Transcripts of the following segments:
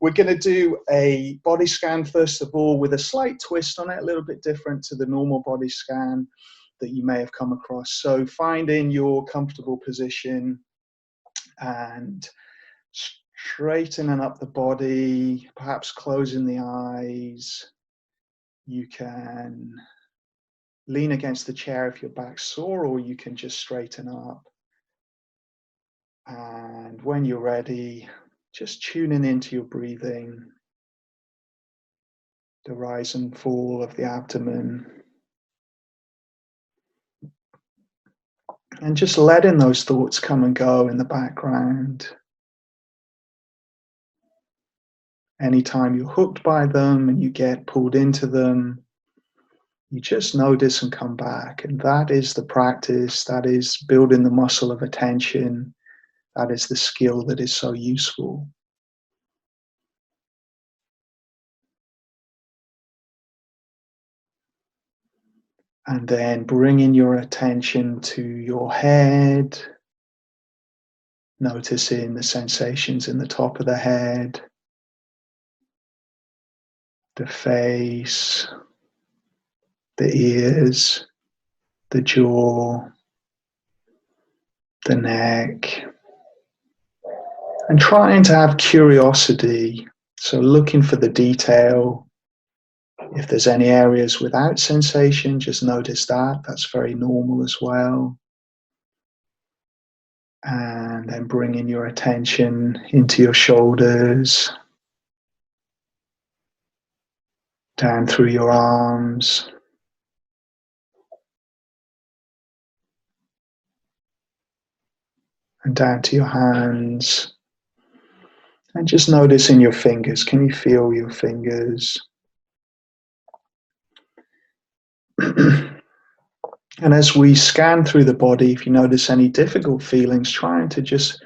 We're going to do a body scan first of all with a slight twist on it, a little bit different to the normal body scan that you may have come across. So finding your comfortable position and straightening up the body, perhaps closing the eyes. You can lean against the chair if your back's sore, or you can just straighten up. And when you're ready, just tuning into your breathing, the rise and fall of the abdomen, and just letting those thoughts come and go in the background. Anytime you're hooked by them and you get pulled into them, you just notice and come back. And that is the practice, that is building the muscle of attention. That is the skill that is so useful. And then bringing your attention to your head, noticing the sensations in the top of the head, the face, the ears, the jaw, the neck, and trying to have curiosity. So looking for the detail. If there's any areas without sensation, just notice that. That's very normal as well. And then bringing your attention into your shoulders, down through your arms, and down to your hands. And just noticing your fingers. Can you feel your fingers? And as we scan through the body, if you notice any difficult feelings, trying to just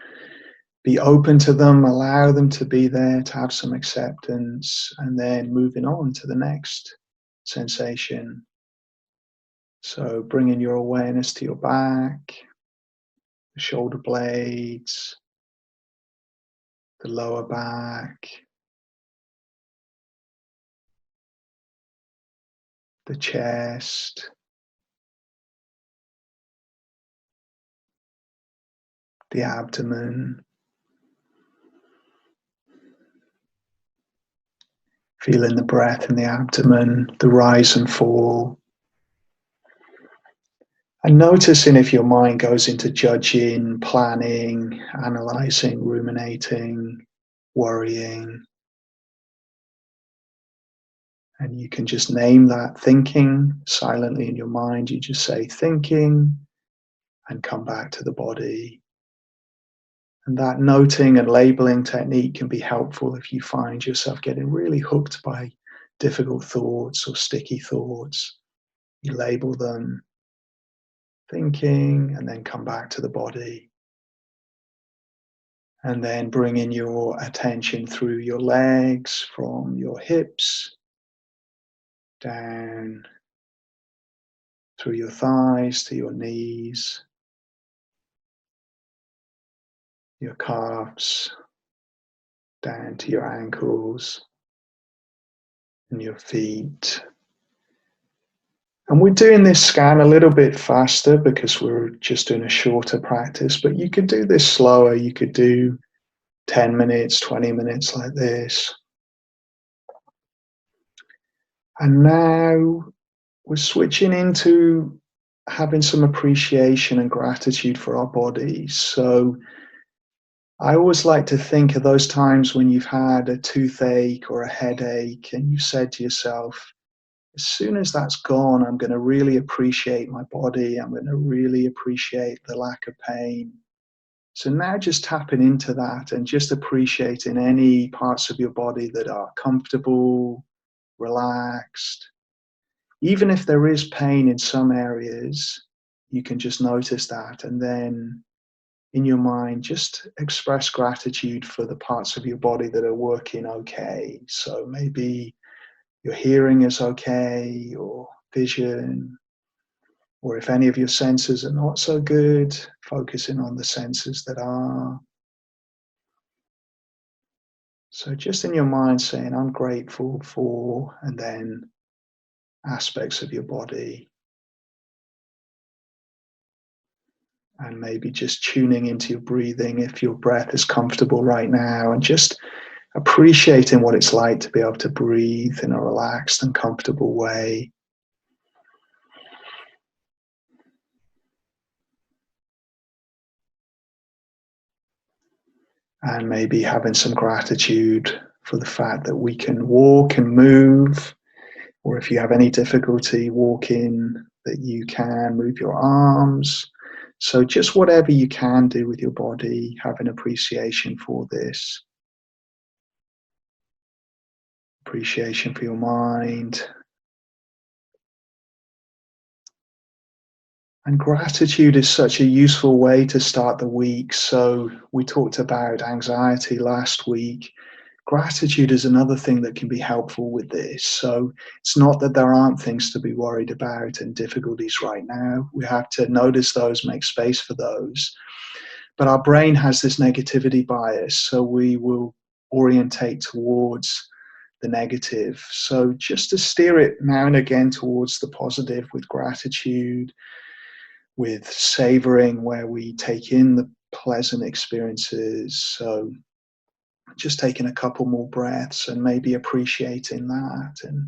be open to them, allow them to be there, to have some acceptance, and then moving on to the next sensation. So bringing your awareness to your back, the shoulder blades, the lower back, the chest, the abdomen. Feeling the breath in the abdomen, the rise and fall. And noticing if your mind goes into judging, planning, analyzing, ruminating, worrying. And you can just name that thinking silently in your mind. You just say thinking and come back to the body. And that noting and labeling technique can be helpful if you find yourself getting really hooked by difficult thoughts or sticky thoughts. You label them, thinking, and then come back to the body. And then bringing your attention through your legs, from your hips, down through your thighs to your knees, your calves, down to your ankles and your feet. And we're doing this scan a little bit faster because we're just doing a shorter practice, but you could do this slower. You could do 10 minutes, 20 minutes like this. And now we're switching into having some appreciation and gratitude for our bodies. So I always like to think of those times when you've had a toothache or a headache and you've said to yourself, as soon as that's gone, I'm going to really appreciate my body. I'm going to really appreciate the lack of pain. So now just tapping into that and just appreciating any parts of your body that are comfortable, relaxed. Even if there is pain in some areas, you can just notice that, and then in your mind, just express gratitude for the parts of your body that are working okay. So maybe your hearing is okay, your vision, or if any of your senses are not so good, focusing on the senses that are. So just in your mind saying, I'm grateful for, and then aspects of your body. And maybe just tuning into your breathing if your breath is comfortable right now, and just appreciating what it's like to be able to breathe in a relaxed and comfortable way. And maybe having some gratitude for the fact that we can walk and move, or if you have any difficulty walking, that you can move your arms. So just whatever you can do with your body, have an appreciation for this. Appreciation for your mind. And gratitude is such a useful way to start the week. So we talked about anxiety last week. Gratitude is another thing that can be helpful with this. So it's not that there aren't things to be worried about and difficulties right now. We have to notice those, make space for those. But our brain has this negativity bias, so we will orientate towards the negative. So just to steer it now and again towards the positive with gratitude, with savoring, where we take in the pleasant experiences. So just taking a couple more breaths and maybe appreciating that and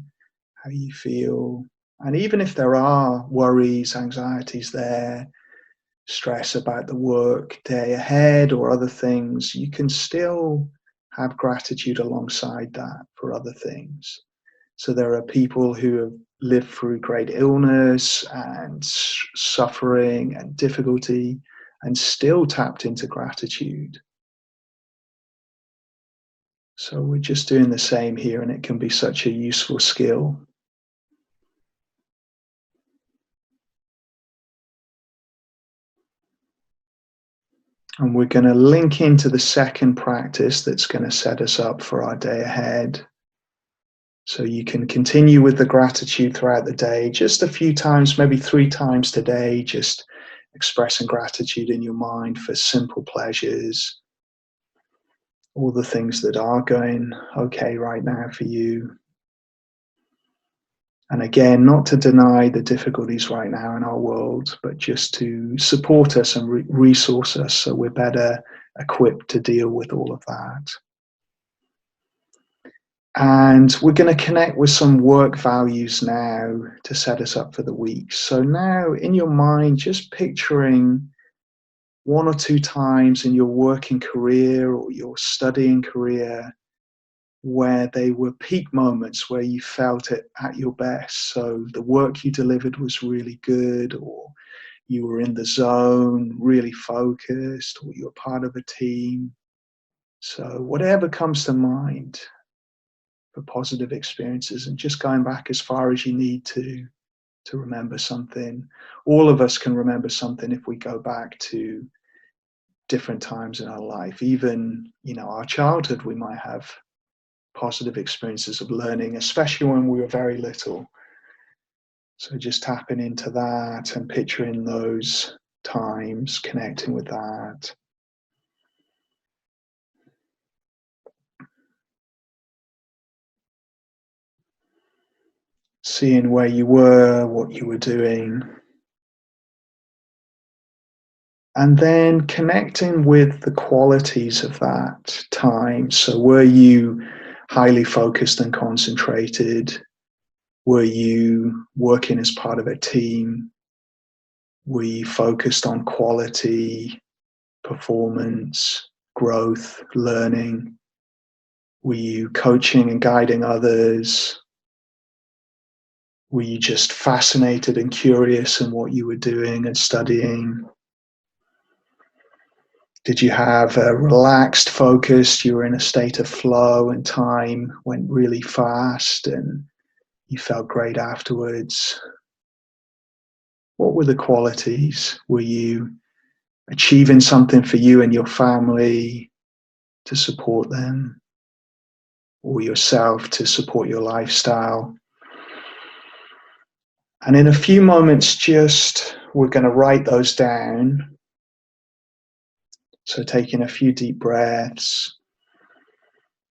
how you feel. And even if there are worries, anxieties there, stress about the work day ahead or other things, you can still have gratitude alongside that for other things. So there are people who have lived through great illness and suffering and difficulty and still tapped into gratitude. So we're just doing the same here, and it can be such a useful skill. And we're going to link into the second practice that's going to set us up for our day ahead. So you can continue with the gratitude throughout the day, just a few times, maybe 3 times today, just expressing gratitude in your mind for simple pleasures, all the things that are going okay right now for you. And again, not to deny the difficulties right now in our world, but just to support us and resource us so we're better equipped to deal with all of that. And we're going to connect with some work values now to set us up for the week. So now in your mind, just picturing 1 or 2 times in your working career or your studying career where they were peak moments where you felt it at your best. So the work you delivered was really good, or you were in the zone, really focused, or you're part of a team. So whatever comes to mind for positive experiences, and just going back as far as you need to remember something. All of us can remember something if we go back to different times in our life. Even, our childhood, we might have positive experiences of learning, especially when we were very little. So just tapping into that and picturing those times, connecting with that. Seeing where you were, what you were doing. And then connecting with the qualities of that time. So were you highly focused and concentrated? Were you working as part of a team? Were you focused on quality, performance, growth, learning? Were you coaching and guiding others? Were you just fascinated and curious in what you were doing and studying? Did you have a relaxed focus? You were in a state of flow and time went really fast and you felt great afterwards. What were the qualities? Were you achieving something for you and your family to support them, or yourself to support your lifestyle? And in a few moments, we're going to write those down. So taking a few deep breaths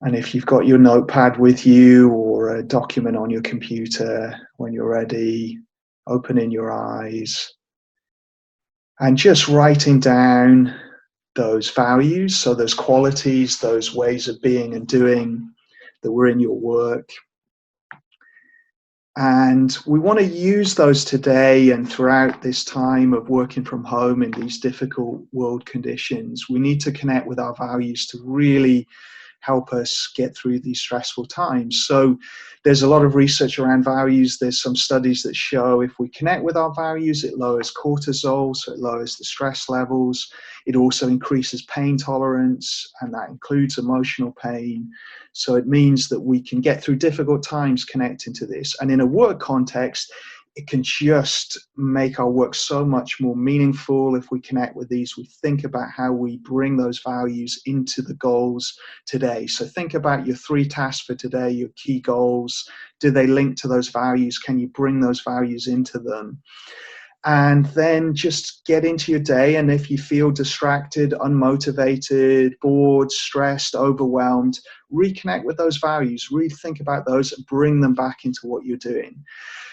And if you've got your notepad with you or a document on your computer, when you're ready, opening your eyes and just writing down those values, so those qualities, those ways of being and doing that were in your work. And we want to use those today and throughout this time of working from home in these difficult world conditions. We need to connect with our values to really help us get through these stressful times. So there's a lot of research around values. There's some studies that show if we connect with our values, it lowers cortisol, so it lowers the stress levels. It also increases pain tolerance, and that includes emotional pain. So it means that we can get through difficult times connecting to this. And in a work context, it can just make our work so much more meaningful if we connect with these. We think about how we bring those values into the goals today. So think about your 3 tasks for today, your key goals. Do they link to those values? Can you bring those values into them? And then just get into your day. And if you feel distracted, unmotivated, bored, stressed, overwhelmed, reconnect with those values, rethink about those, bring them back into what you're doing.